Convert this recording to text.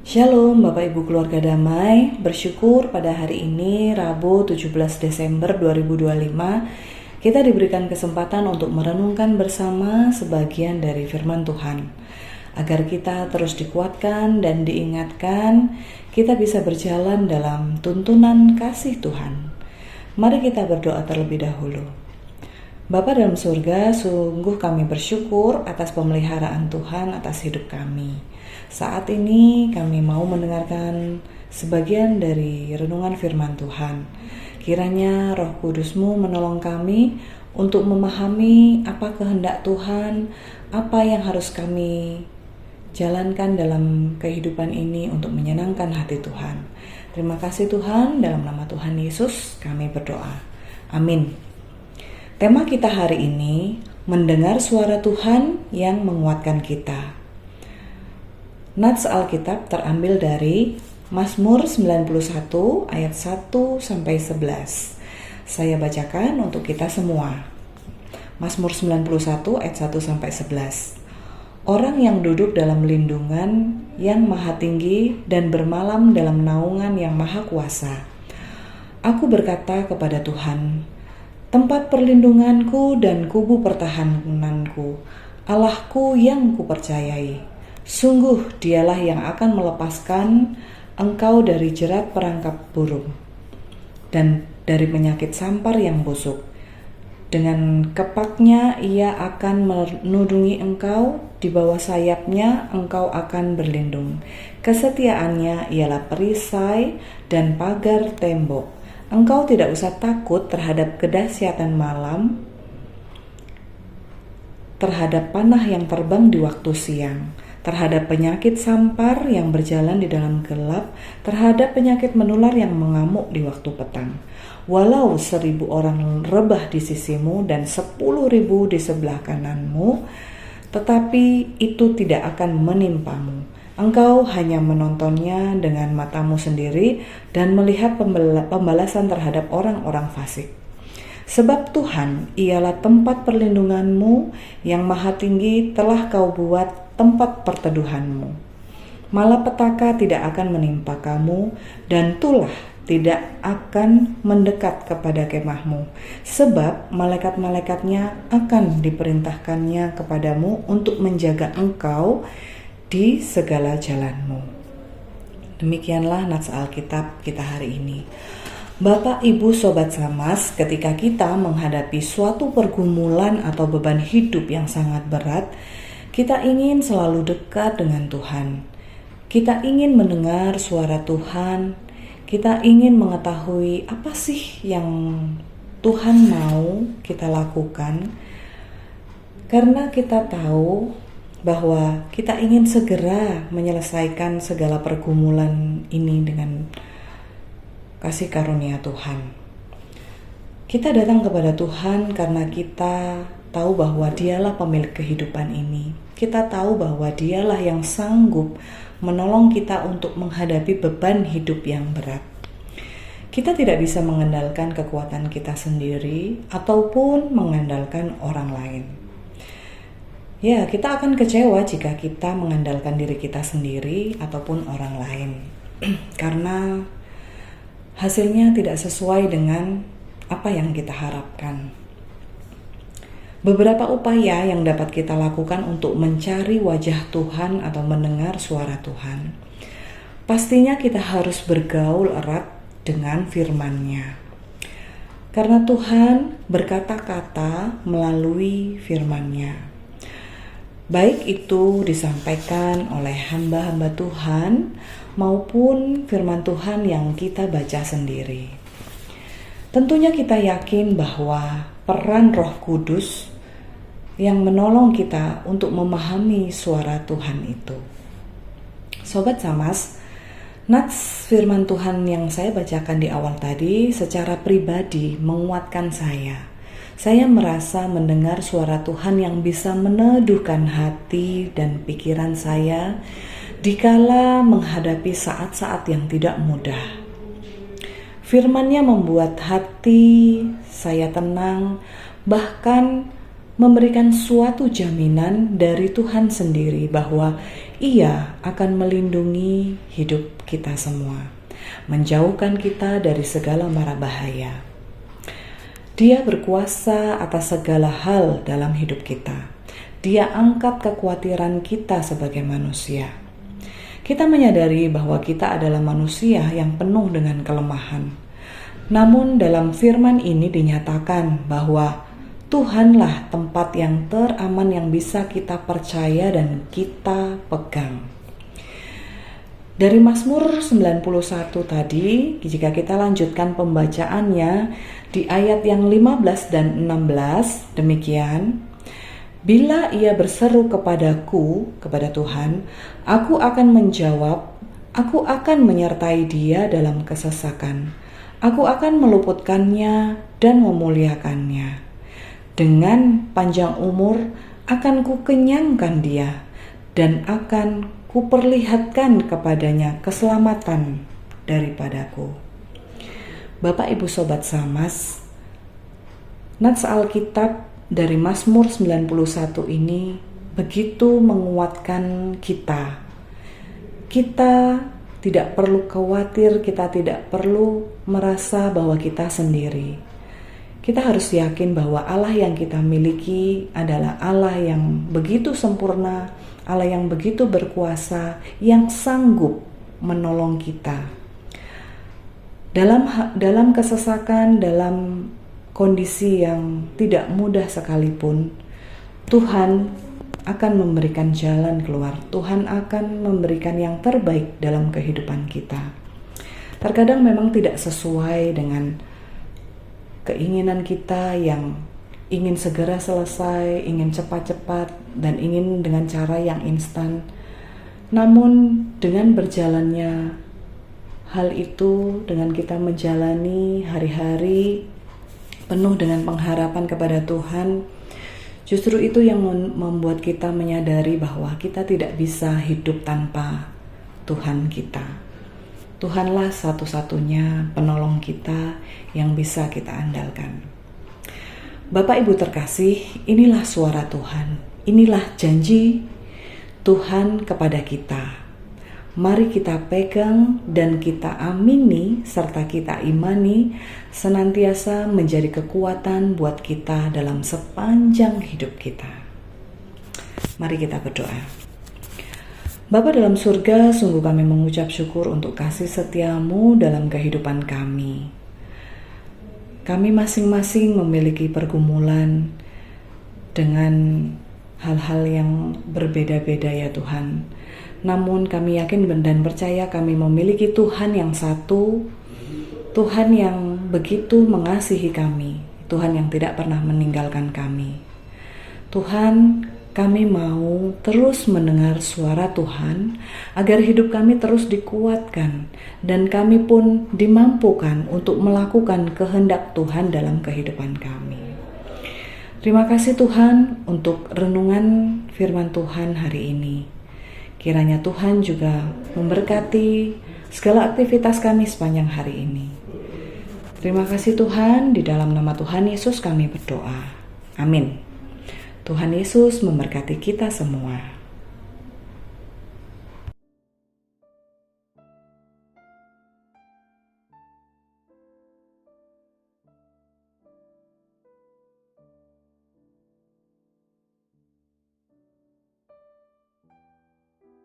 Shalom Bapak Ibu keluarga damai, bersyukur pada hari ini Rabu 17 Desember 2025 kita diberikan kesempatan untuk merenungkan bersama sebagian dari firman Tuhan. Agar kita terus dikuatkan dan diingatkan, kita bisa berjalan dalam tuntunan kasih Tuhan. Mari kita berdoa terlebih dahulu. Bapa dalam surga, sungguh kami bersyukur atas pemeliharaan Tuhan atas hidup kami. Saat ini kami mau mendengarkan sebagian dari renungan firman Tuhan. Kiranya Roh Kudus-Mu menolong kami untuk memahami apa kehendak Tuhan, apa yang harus kami jalankan dalam kehidupan ini untuk menyenangkan hati Tuhan. Terima kasih Tuhan, dalam nama Tuhan Yesus kami berdoa. Amin. Tema kita hari ini, mendengar suara Tuhan yang menguatkan kita. Nats Alkitab terambil dari Mazmur 91 ayat 1-11. Saya bacakan untuk kita semua. Mazmur 91 ayat 1-11. Orang yang duduk dalam lindungan yang maha tinggi dan bermalam dalam naungan yang maha kuasa. Aku berkata kepada Tuhan, tempat perlindunganku dan kubu pertahananku, Allahku yang kupercayai. Sungguh dialah yang akan melepaskan engkau dari jerat perangkap burung dan dari penyakit sampar yang busuk. Dengan kepaknya ia akan menudungi engkau, di bawah sayapnya engkau akan berlindung. Kesetiaannya ialah perisai dan pagar tembok. Engkau tidak usah takut terhadap kedahsyatan malam, terhadap panah yang terbang di waktu siang, terhadap penyakit sampar yang berjalan di dalam gelap, terhadap penyakit menular yang mengamuk di waktu petang. Walau 1.000 orang rebah di sisimu dan 10.000 di sebelah kananmu, tetapi itu tidak akan menimpamu. Engkau hanya menontonnya dengan matamu sendiri dan melihat pembalasan terhadap orang-orang fasik. Sebab Tuhan ialah tempat perlindunganmu, yang maha tinggi telah kau buat tempat perteduhanmu. Malapetaka tidak akan menimpa kamu, dan tulah tidak akan mendekat kepada kemahmu, sebab malaikat-malaikatnya akan diperintahkannya kepadamu untuk menjaga engkau di segala jalanmu. Demikianlah nats Alkitab kita hari ini. Bapak, Ibu, Sobat Samas, ketika kita menghadapi suatu pergumulan atau beban hidup yang sangat berat, kita ingin selalu dekat dengan Tuhan. Kita ingin mendengar suara Tuhan. Kita ingin mengetahui apa sih yang Tuhan mau kita lakukan. Karena kita tahu bahwa kita ingin segera menyelesaikan segala pergumulan ini dengan kasih karunia Tuhan. Kita datang kepada Tuhan karena kita tahu bahwa Dialah pemilik kehidupan ini. Kita tahu bahwa Dialah yang sanggup menolong kita untuk menghadapi beban hidup yang berat. Kita tidak bisa mengandalkan kekuatan kita sendiri ataupun mengandalkan orang lain. Ya, kita akan kecewa jika kita mengandalkan diri kita sendiri ataupun orang lain. Karena hasilnya tidak sesuai dengan apa yang kita harapkan. Beberapa upaya yang dapat kita lakukan untuk mencari wajah Tuhan atau mendengar suara Tuhan. Pastinya kita harus bergaul erat dengan firman-Nya. Karena Tuhan berkata-kata melalui firman-Nya. Baik itu disampaikan oleh hamba-hamba Tuhan maupun firman Tuhan yang kita baca sendiri. Tentunya kita yakin bahwa peran Roh Kudus yang menolong kita untuk memahami suara Tuhan itu. Sobat Samas, nats firman Tuhan yang saya bacakan di awal tadi secara pribadi menguatkan saya. Saya merasa mendengar suara Tuhan yang bisa meneduhkan hati dan pikiran saya dikala menghadapi saat-saat yang tidak mudah. Firman-Nya membuat hati saya tenang, bahkan memberikan suatu jaminan dari Tuhan sendiri bahwa Ia akan melindungi hidup kita semua, menjauhkan kita dari segala mara bahaya. Dia berkuasa atas segala hal dalam hidup kita. Dia angkat kekhawatiran kita sebagai manusia. Kita menyadari bahwa kita adalah manusia yang penuh dengan kelemahan. Namun dalam firman ini dinyatakan bahwa Tuhanlah tempat yang teraman yang bisa kita percaya dan kita pegang. Dari Mazmur 91 tadi, jika kita lanjutkan pembacaannya di ayat yang 15 dan 16, demikian. Bila ia berseru kepadaku, kepada Tuhan, aku akan menjawab, aku akan menyertai dia dalam kesesakan. Aku akan meluputkannya dan memuliakannya. Dengan panjang umur akan kukenyangkan dia dan akan kuperlihatkan kepadanya keselamatan daripadaku. Bapak Ibu Sobat Samas, nats Alkitab dari Mazmur 91 ini begitu menguatkan kita. Kita tidak perlu khawatir, kita tidak perlu merasa bahwa kita sendiri. Kita harus yakin bahwa Allah yang kita miliki adalah Allah yang begitu sempurna, Allah yang begitu berkuasa, yang sanggup menolong kita. Dalam kesesakan, dalam kondisi yang tidak mudah sekalipun, Tuhan akan memberikan jalan keluar. Tuhan akan memberikan yang terbaik dalam kehidupan kita. Terkadang memang tidak sesuai dengan keinginan kita yang ingin segera selesai, ingin cepat-cepat, dan ingin dengan cara yang instan. Namun dengan berjalannya hal itu, dengan kita menjalani hari-hari penuh dengan pengharapan kepada Tuhan, justru itu yang membuat kita menyadari bahwa kita tidak bisa hidup tanpa Tuhan kita. Tuhanlah satu-satunya penolong kita yang bisa kita andalkan. Bapak Ibu terkasih, inilah suara Tuhan, inilah janji Tuhan kepada kita. Mari kita pegang dan kita amini serta kita imani senantiasa menjadi kekuatan buat kita dalam sepanjang hidup kita. Mari kita berdoa. Bapa dalam surga, sungguh kami mengucap syukur untuk kasih setiamu dalam kehidupan kami. Kami masing-masing memiliki pergumulan dengan hal-hal yang berbeda-beda ya Tuhan. Namun kami yakin dan percaya kami memiliki Tuhan yang satu, Tuhan yang begitu mengasihi kami, Tuhan yang tidak pernah meninggalkan kami. Tuhan, kami mau terus mendengar suara Tuhan agar hidup kami terus dikuatkan dan kami pun dimampukan untuk melakukan kehendak Tuhan dalam kehidupan kami. Terima kasih Tuhan untuk renungan firman Tuhan hari ini. Kiranya Tuhan juga memberkati segala aktivitas kami sepanjang hari ini. Terima kasih Tuhan, di dalam nama Tuhan Yesus kami berdoa. Amin. Tuhan Yesus memberkati kita semua.